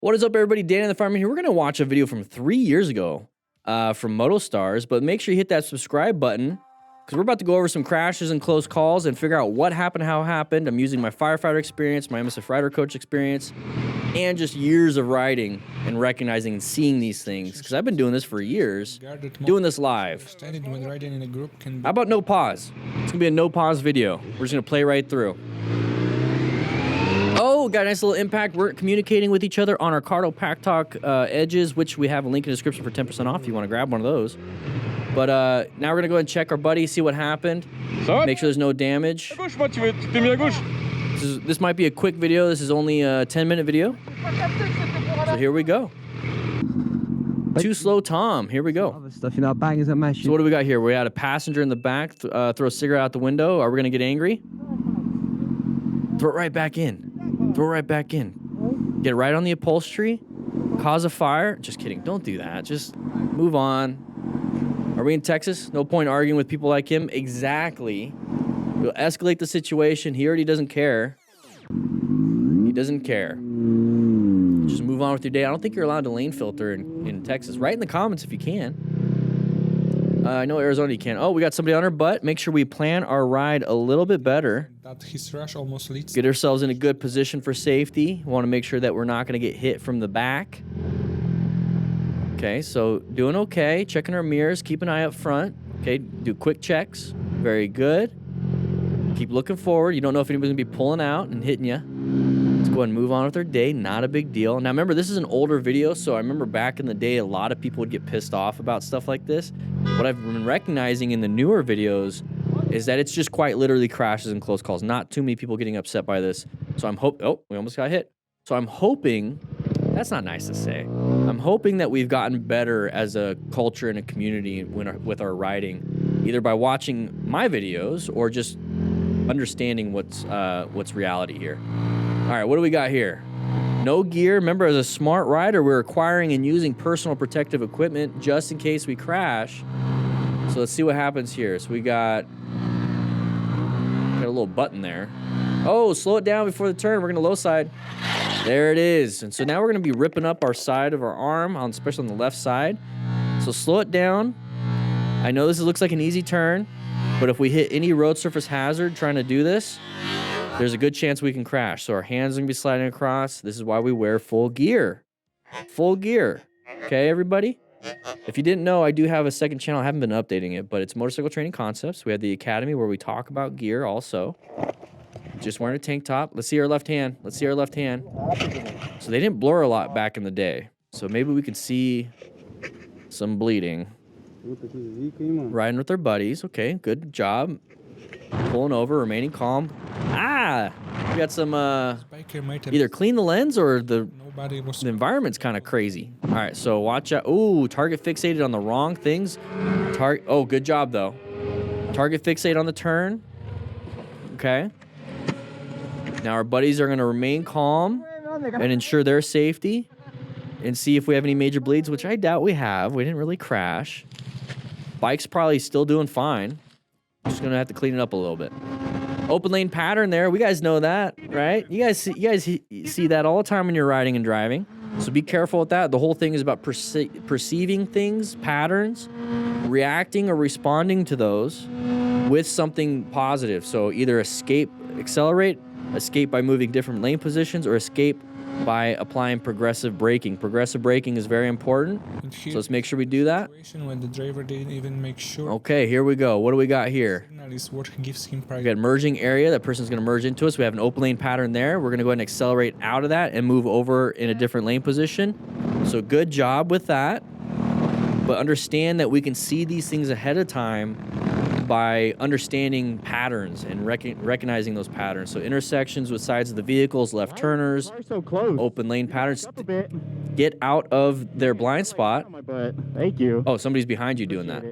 What is up, everybody? DanDanTheFireman here. We're going to watch a video from 3 years ago from MotoStars, but make sure you hit that subscribe button because we're about to go over some crashes and close calls and figure out what happened, how it happened. I'm using my firefighter experience, my MSF rider coach experience, and just years of riding and recognizing and seeing these things because I've been doing this for years, doing this live. How about no pause? It's going to be a no pause video. We're just going to play right through. Oh, got a nice little impact. We're communicating with each other on our Cardo Pack Talk edges, which we have a link in the description for 10% off if you want to grab one of those. But now we're going to go ahead and check our buddy, see what happened. Make sure there's no damage. This might be a quick video. This is only a 10-minute video. So here we go. Too slow Tom. Here we go. Other stuff, you know, bangers and mashes. So what do we got here? We had a passenger in the back throw a cigarette out the window. Are we going to get angry? Throw it right back in. Throw it right back in. Get right on the upholstery. Cause a fire. Just kidding. Don't do that. Just move on. Are we in Texas? No point arguing with people like him. Exactly. We'll escalate the situation. He already doesn't care. He doesn't care. Just move on with your day. I don't think you're allowed to lane filter in Texas. Write in the comments if you can. I know Arizona you can. Oh, we got somebody on our butt. Make sure we plan our ride a little bit better. That his rush almost leads. Get ourselves in a good position for safety. We want to make sure that we're not going to get hit from the back. Okay, so doing okay. Checking our mirrors. Keep an eye up front. Okay, do quick checks. Very good. Keep looking forward. You don't know if anybody's going to be pulling out and hitting you. Let's go ahead and move on with our day. Not a big deal. Now, remember, this is an older video, so I remember back in the day, a lot of people would get pissed off about stuff like this. What I've been recognizing in the newer videos is that it's just quite literally crashes and close calls. Not too many people getting upset by this. So I'm oh, we almost got hit. So I'm hoping, that's not nice to say. I'm hoping that we've gotten better as a culture and a community with our riding, either by watching my videos or just understanding what's reality here. All right, what do we got here? No gear. Remember, as a smart rider, we're acquiring and using personal protective equipment just in case we crash. So let's see what happens here. So we got a little button there. Oh, slow it down before the turn. We're going to low side. There it is. And so now we're going to be ripping up our side of our arm, especially on the left side. So slow it down. I know this looks like an easy turn, but if we hit any road surface hazard trying to do this, there's a good chance we can crash. So our hands are going to be sliding across. This is why we wear full gear. Full gear. Okay, everybody? If you didn't know, I do have a second channel. I haven't been updating it, but it's Motorcycle Training Concepts. We have the Academy where we talk about gear also. Just wearing a tank top. Let's see our left hand. Let's see our left hand. So they didn't blur a lot back in the day. So maybe we could see some bleeding. Riding with their buddies. Okay, good job. Pulling over, remaining calm. Ah! We got some, either clean the lens or the environment's kind of crazy. All right, so watch out. Ooh, target fixated on the wrong things. Oh, good job, though. Target fixate on the turn. Okay. Now our buddies are going to remain calm and ensure their safety and see if we have any major bleeds, which I doubt we have. We didn't really crash. Bike's probably still doing fine. Just gonna have to clean it up a little bit. Open lane pattern there. We guys know that, right? You guys see that all the time when you're riding and driving. So be careful with that. The whole thing is about perceiving things, patterns, reacting or responding to those with something positive. So either accelerate, escape by moving different lane positions, or escape by applying progressive braking. Progressive braking is very important, so let's make sure we do that. When the driver didn't even make sure. Okay, here we go. What do we got here? Is what gives him We got merging area. That person's going to merge into us. We have an open lane pattern there. We're going to go ahead and accelerate out of that and move over in a different lane position. So good job with that. But understand that we can see these things ahead of time by understanding patterns and recognizing those patterns. So intersections with sides of the vehicles, left turners, So close. open lane patterns. Get out of their blind spot. Thank you. Oh, somebody's behind you doing that.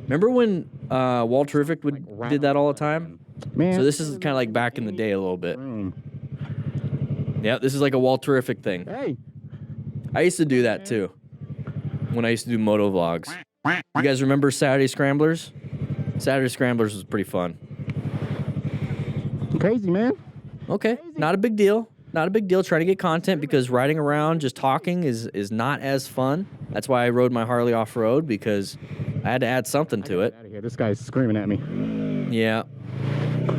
Remember when Walter Terrific did that all the time? Man, So this is kind of like back in the day a little bit. Yeah, this is like a Walter Terrific thing. Hey. I used to do that too when I used to do moto vlogs. You guys remember Saturday Scramblers? Saturday Scramblers was pretty fun. Crazy, man. Okay, not a big deal. Not a big deal trying to get content because riding around just talking is not as fun. That's why I rode my Harley off-road, because I had to add something to it. Out of here. This guy's screaming at me. Yeah.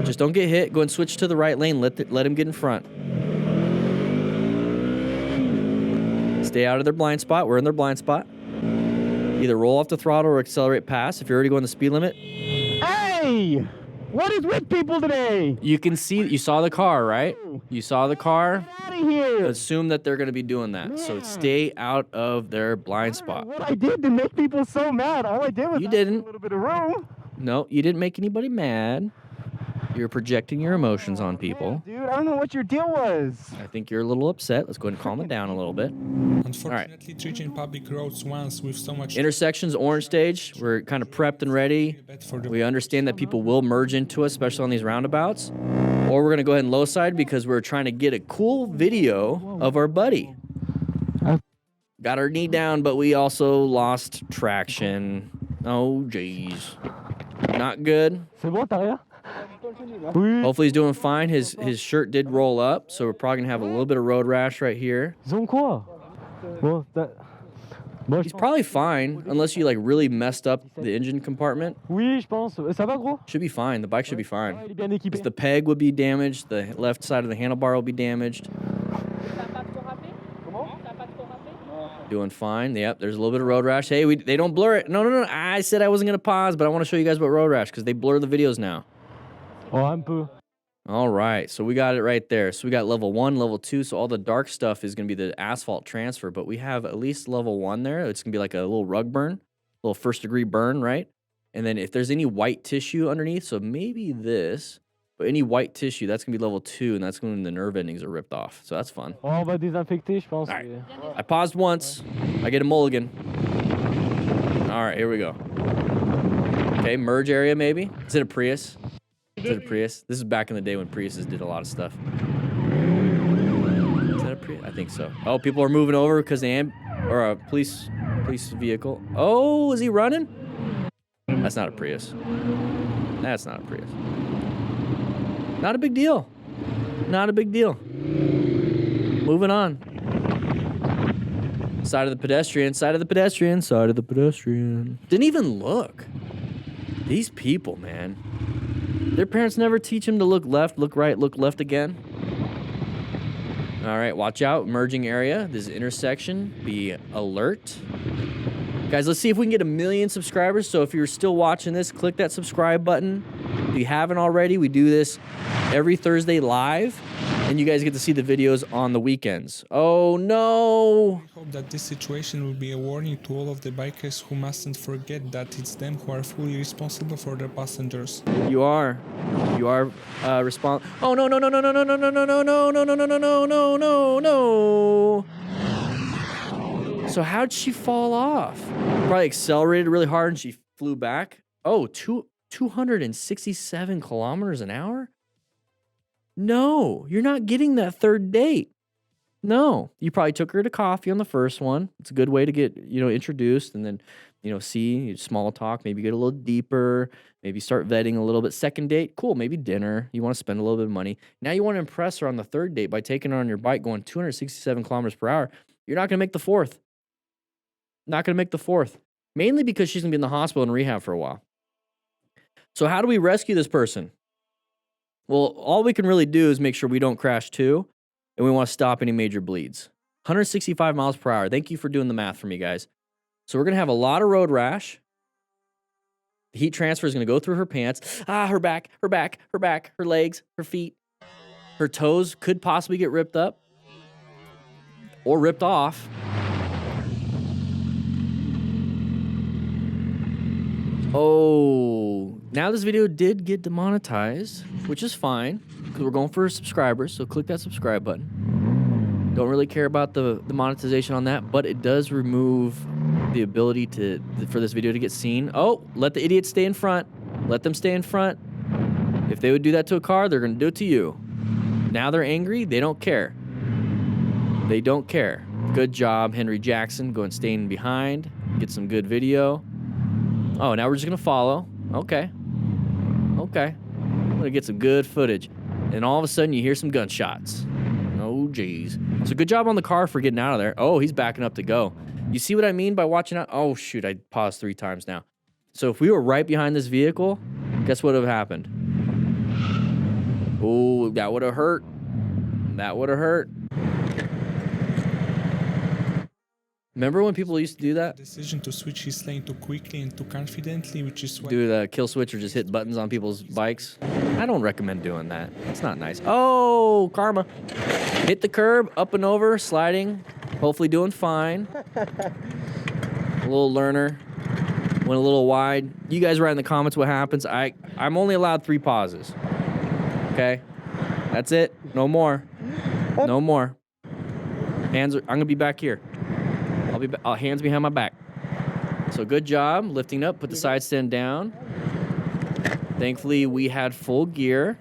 Just don't get hit. Go and switch to the right lane. Let him get in front. Stay out of their blind spot. We're in their blind spot. Either roll off the throttle or accelerate past if you're already going the speed limit. Hey! What is with people today? You can see, you saw the car, right? You saw the car. Get out of here! Assume that they're going to be doing that. So stay out of their blind spot. What I did to make people so mad, all I did was You ask didn't. for a little bit of room. No, you didn't make anybody mad. You're projecting your emotions on people. Dude, I don't know what your deal was. I think you're a little upset. Let's go ahead and calm it down a little bit. Unfortunately, treating public roads once with so much Intersections, orange stage. We're kind of prepped and ready. bad for the We understand that people will merge into us, especially on these roundabouts. Or we're going to go ahead and low side because we're trying to get a cool video of our buddy. Got our knee down, but we also lost traction. Oh, jeez. Not good. C'est bon, t'as rien? Oui. Hopefully he's doing fine. His shirt did roll up, so we're probably going to have a little bit of road rash right here. Ils ont quoi? Bon, bon, He's probably fine, unless you like really messed up the engine compartment. Oui, je pense. Ça va, gros? Should be fine. The bike should be fine. Il est bien équipé. Just the peg would be damaged. The left side of the handlebar will be damaged. Doing fine. Yep, there's a little bit of road rash. Hey, they don't blur it. No. I said I wasn't going to pause, but I want to show you guys about road rash because they blur the videos now. Oh, un peu. All right, so we got it right there. So we got level 1, level 2. So all the dark stuff is going to be the asphalt transfer, but we have at least level 1 there. It's going to be like a little rug burn, a little first-degree burn, right? And then if there's any white tissue underneath, so maybe this, but any white tissue, that's going to be level 2, and that's when the nerve endings are ripped off. So that's fun. Oh, on va désinfecter, je pense. All right. I paused once. I get a mulligan. All right, here we go. Okay, merge area maybe. Is it a Prius? Is it a Prius? This is back in the day when Priuses did a lot of stuff. Is that a Prius? I think so. Oh, people are moving over because or a police vehicle. Oh, is he running? That's not a Prius. That's not a Prius. Not a big deal. Not a big deal. Moving on. Side of the pedestrian, side of the pedestrian, side of the pedestrian. Didn't even look. These people, man. Their parents never teach them to look left, look right, look left again. All right, watch out. Merging area. This is intersection. Be alert. Guys, let's see if we can get 1 million subscribers. So if you're still watching this, click that subscribe button. If you haven't already, we do this every Thursday live. And you guys get to see the videos on the weekends. Oh, no. I hope that this situation will be a warning to all of the bikers who mustn't forget that it's them who are fully responsible for their passengers. You are. You are responsible. Oh, no. So how'd she fall off? Probably accelerated really hard and she flew back. Oh, 267 kilometers an hour? No, you're not getting that third date. No, you probably took her to coffee on the first one. It's a good way to get, introduced and then, see small talk, maybe get a little deeper, maybe start vetting a little bit. Second date, cool, maybe dinner. You want to spend a little bit of money. Now you want to impress her on the third date by taking her on your bike going 267 kilometers per hour. You're not going to make the fourth. Not going to make the fourth. Mainly because she's going to be in the hospital and rehab for a while. So how do we rescue this person? Well, all we can really do is make sure we don't crash too, and we want to stop any major bleeds. 165 miles per hour. Thank you for doing the math for me, guys. So we're going to have a lot of road rash. The heat transfer is going to go through her pants. Her back, her legs, her feet. Her toes could possibly get ripped up or ripped off. Oh, now this video did get demonetized, which is fine because we're going for subscribers. So click that subscribe button. Don't really care about the monetization on that, but it does remove the ability for this video to get seen. Oh, let the idiots stay in front. Let them stay in front. If they would do that to a car, they're going to do it to you. Now they're angry. They don't care. They don't care. Good job, Henry Jackson, going staying behind. Get some good video. Oh, now we're just going to follow. Okay. I'm going to get some good footage. And all of a sudden, you hear some gunshots. Oh, Oh, geez. So good job on the car for getting out of there. Oh, he's backing up to go. You see what I mean by watching out? Oh, shoot. I paused 3 times now. So if we were right behind this vehicle, guess what would have happened? Oh, that would have hurt. That would have hurt. Remember when people used to do that? Decision to switch his lane too quickly and too confidently, which is why Do the kill switch or just hit buttons on people's bikes? I don't recommend doing that. It's not nice. Oh, karma. Hit the curb, up and over, sliding. Hopefully doing fine. A little learner. Went a little wide. You guys write in the comments what happens. I'm only allowed 3 pauses. Okay? That's it. No more. No more. I'm going to be back here. I'll hands behind my back. So good job lifting up. Put the side stand down. Thankfully, we had full gear.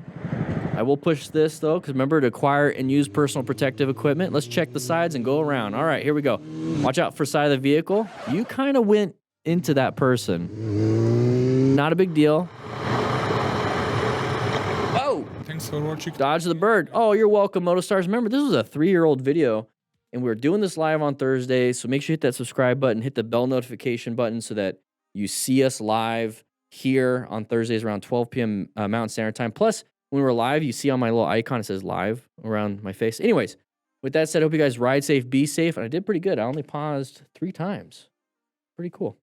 I will push this though, because remember to acquire and use personal protective equipment. Let's check the sides and go around. All right, here we go. Watch out for side of the vehicle. You kind of went into that person. Not a big deal. Oh! thanks for watching. Dodge the bird. Oh, you're welcome, MotoStars. Remember, this was a 3-year-old video, and we're doing this live on Thursday, so make sure you hit that subscribe button, hit the bell notification button so that you see us live here on Thursdays around 12 p.m. Mountain Standard Time. Plus, when we're live, you see on my little icon, it says live around my face. Anyways, with that said, I hope you guys ride safe, be safe, and I did pretty good. I only paused 3 times. Pretty cool.